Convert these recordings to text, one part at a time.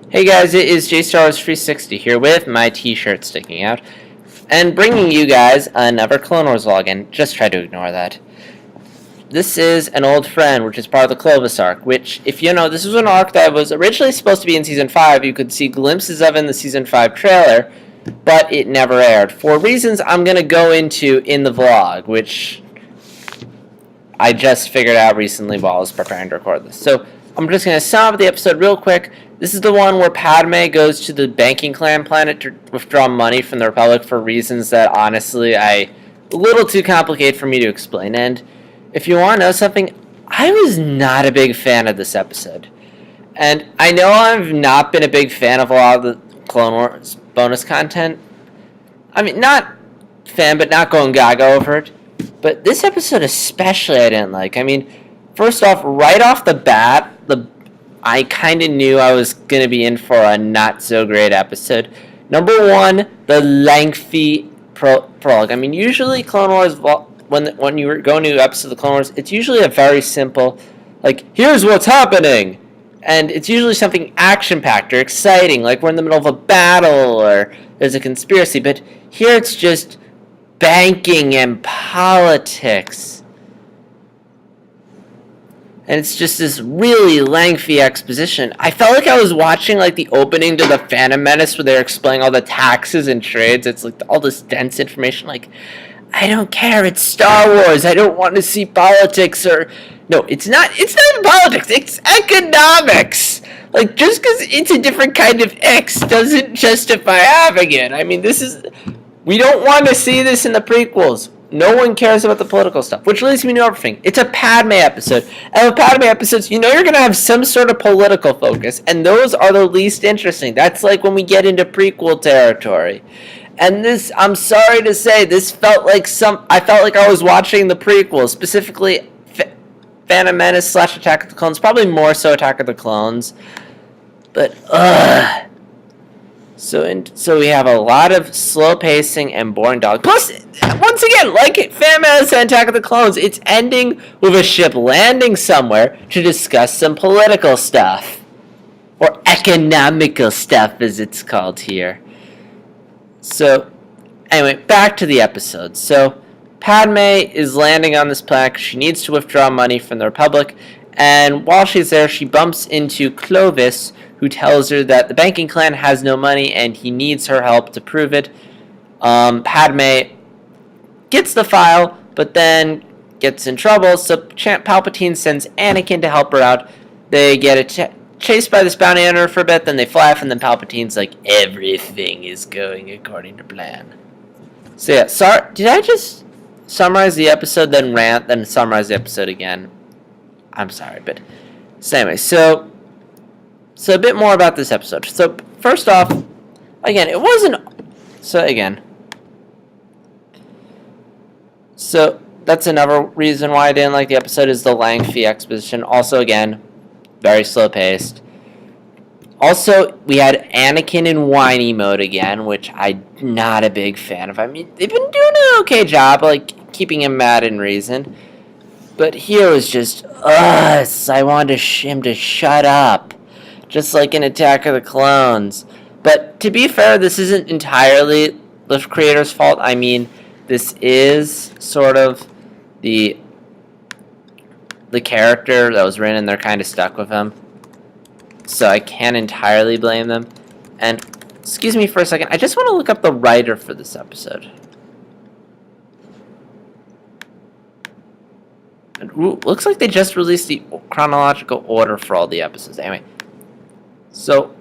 Hey guys, it is JStarWars360 here with my t-shirt sticking out, and bringing you guys another Clone Wars login. Just try to ignore that. This is an old friend, which is part of the Clovis arc, which, if you know, this was an arc that was originally supposed to be in Season 5. You could see glimpses of in the Season 5 trailer, but it never aired, for reasons I'm going to go into in the vlog, which I just figured out recently while I was preparing to record this. So, I'm just going to sum up the episode real quick. This is the one where Padme goes to the banking clan planet to withdraw money from the Republic for reasons that, honestly, a little too complicated for me to explain. And if you want to know something, I was not a big fan of this episode. And I know I've not been a big fan of a lot of the Clone Wars bonus content. I mean, not fan, but not going gaga over it. But this episode especially I didn't like. I mean, first off, right off the bat, I kind of knew I was going to be in for a not-so-great episode. Number one, the lengthy prologue. I mean, usually Clone Wars, when you go into episode of the Clone Wars, it's usually a very simple, like, here's what's happening! And it's usually something action-packed or exciting, like we're in the middle of a battle or there's a conspiracy. But here it's just banking and politics. And it's just this really lengthy exposition. I felt like I was watching like the opening to the Phantom Menace where they're explaining all the taxes and trades. It's like all this dense information. Like, I don't care. It's Star Wars. I don't want to see politics or... No, it's not even politics. It's economics. Like, just because it's a different kind of X doesn't justify having it. I mean, this is... We don't want to see this in the prequels. No one cares about the political stuff, which leads me to everything. It's a Padme episode. And with Padme episodes, you know you're going to have some sort of political focus, and those are the least interesting. That's like when we get into prequel territory. And this, I'm sorry to say, this felt like I felt like I was watching the prequels, specifically Phantom Menace / Attack of the Clones, probably more so Attack of the Clones. But, So we have a lot of slow pacing and boring dialogue. Plus, once again, like Phantom Menace and Attack of the Clones, it's ending with a ship landing somewhere to discuss some political stuff. Or economical stuff, as it's called here. So, anyway, back to the episode. So, Padme is landing on this planet because she needs to withdraw money from the Republic. And while she's there, she bumps into Clovis, who tells her that the banking clan has no money and he needs her help to prove it. Padme gets the file, but then gets in trouble, so Palpatine sends Anakin to help her out. They get chased by this bounty hunter for a bit, then they fly off, and then Palpatine's like, everything is going according to plan. So yeah, sorry, did I just summarize the episode, then rant, then summarize the episode again? I'm sorry, but... So anyway, so a bit more about this episode. So, first off, again, it wasn't... So, that's another reason why I didn't like the episode, is the lengthy exposition. Also, again, very slow-paced. Also, we had Anakin in whiny mode again, which I'm not a big fan of. I mean, they've been doing an okay job, like, keeping him mad in reason. But here was just, I wanted him to shut up. Just like in Attack of the Clones. But to be fair, this isn't entirely the creator's fault. I mean, this is sort of the character that was written, and they're kind of stuck with him. So I can't entirely blame them. And, excuse me for a second, I just want to look up the writer for this episode. And, ooh, looks like they just released the chronological order for all the episodes. Anyway. So,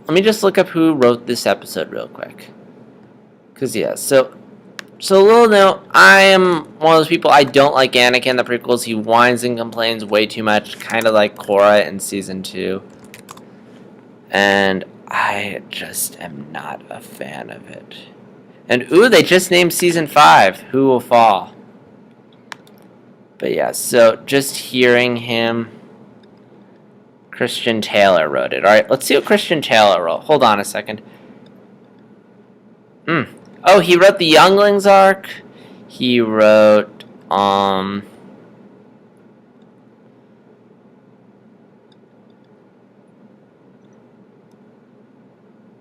let me just look up who wrote this episode real quick. Because, yeah, so a little note, I am one of those people, I don't like Anakin in the prequels. He whines and complains way too much, kind of like Korra in Season 2. And I just am not a fan of it. And, ooh, they just named Season 5, Who Will Fall? But, yeah, so just hearing him... Christian Taylor wrote it. Alright, let's see what Christian Taylor wrote. Hold on a second. Oh, he wrote the Younglings arc. He wrote,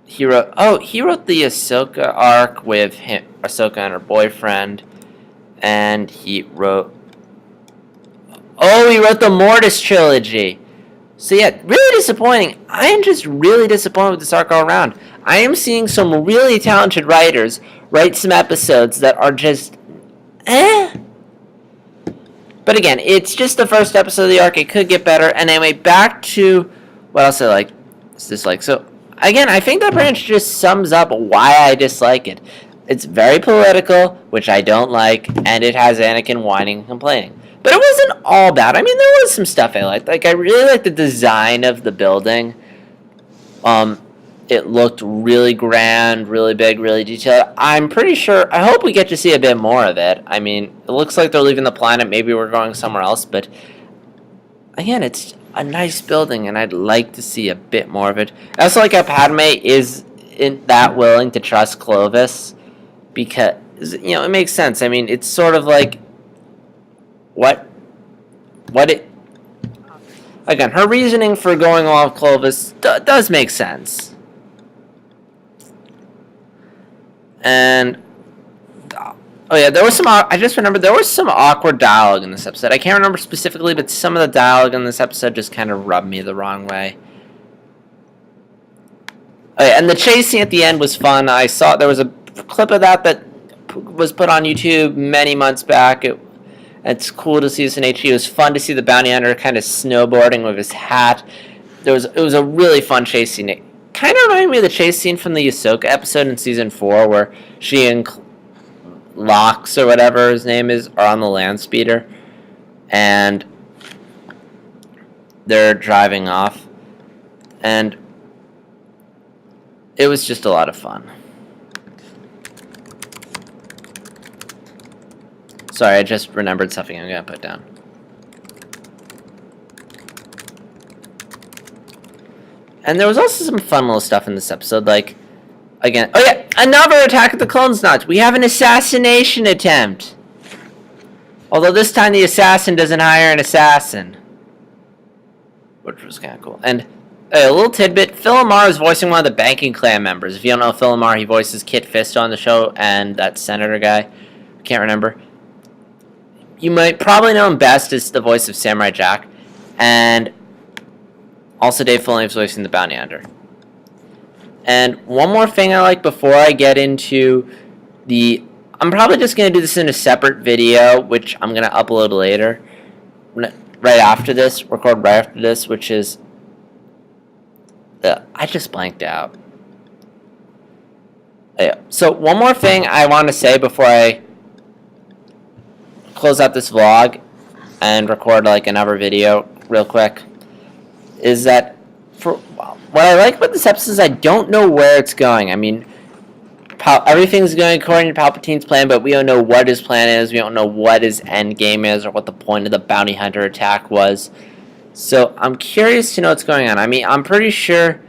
he wrote. Oh, he wrote the Ahsoka arc with Ahsoka and her boyfriend, and he wrote. Oh, he wrote the Mortis trilogy. So yeah, really disappointing. I am just really disappointed with this arc all around. I am seeing some really talented writers write some episodes that are just eh. But again, it's just the first episode of the arc. It could get better. And anyway, back to what else I like. Dislike. So again, I think that branch just sums up why I dislike it. It's very political, which I don't like, and it has Anakin whining and complaining. But it wasn't all bad. I mean, there was some stuff I liked. Like, I really liked the design of the building. It looked really grand, really big, really detailed. I'm pretty sure, I hope we get to see a bit more of it. I mean, it looks like they're leaving the planet. Maybe we're going somewhere else. But, again, it's a nice building, and I'd like to see a bit more of it. I also like how Padme isn't that willing to trust Clovis. Because, it makes sense. I mean, it's sort of like... Again, her reasoning for going off Clovis does make sense. And, oh yeah, there was some, I just remembered, there was some awkward dialogue in this episode. I can't remember specifically, but some of the dialogue in this episode just kind of rubbed me the wrong way. Oh yeah, and the chase scene at the end was fun. I saw, there was a clip of that was put on YouTube many months back. It's cool to see this in HD. It was fun to see the bounty hunter kind of snowboarding with his hat. It was a really fun chase scene. It kind of reminded me of the chase scene from the Ahsoka episode in Season 4 where she and Lox, or whatever his name is, are on the land speeder. And they're driving off. And it was just a lot of fun. Sorry, I just remembered something I'm going to put down. And there was also some fun little stuff in this episode, like, again, oh yeah, another Attack of the Clones notch. We have an assassination attempt. Although this time the assassin doesn't hire an assassin. Which was kind of cool. And a little tidbit, Phil LaMarr is voicing one of the Banking Clan members. If you don't know Phil LaMarr, he voices Kit Fisto on the show, and that senator guy. Can't remember. You might probably know him best as the voice of Samurai Jack. And also Dave Filoni is voicing the Bounty Hunter. And one more thing I like before I get into the... I'm probably just going to do this in a separate video, which I'm going to upload later. Right after this, record right after this, which is... I just blanked out. Yeah. So one more thing I want to say before I close out this vlog and record like another video real quick is that for what I like about this episode is I don't know where it's going. I mean, everything's going according to Palpatine's plan, but we don't know what his plan is. We don't know what his end game is or what the point of the bounty hunter attack was. So I'm curious to know what's going on. I mean, I'm pretty sure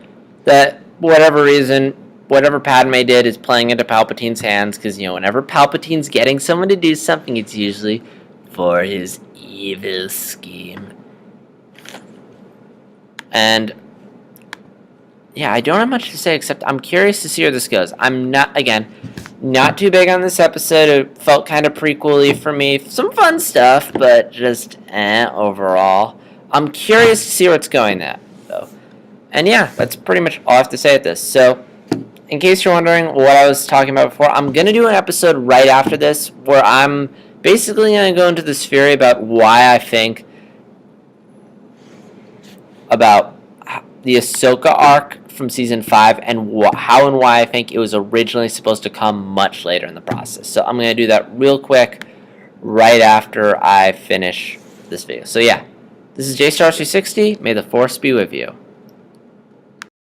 that for whatever reason, whatever Padme did is playing into Palpatine's hands, because, whenever Palpatine's getting someone to do something, it's usually for his evil scheme. And, yeah, I don't have much to say, except I'm curious to see where this goes. I'm not, again, not too big on this episode. It felt kind of prequel-y for me. Some fun stuff, but just, overall. I'm curious to see where it's going at, though. And, yeah, that's pretty much all I have to say at this. So, in case you're wondering what I was talking about before, I'm going to do an episode right after this where I'm basically going to go into this theory about why I think about the Ahsoka arc from Season 5 and how and why I think it was originally supposed to come much later in the process. So I'm going to do that real quick right after I finish this video. So yeah, this is JStar360. May the Force be with you.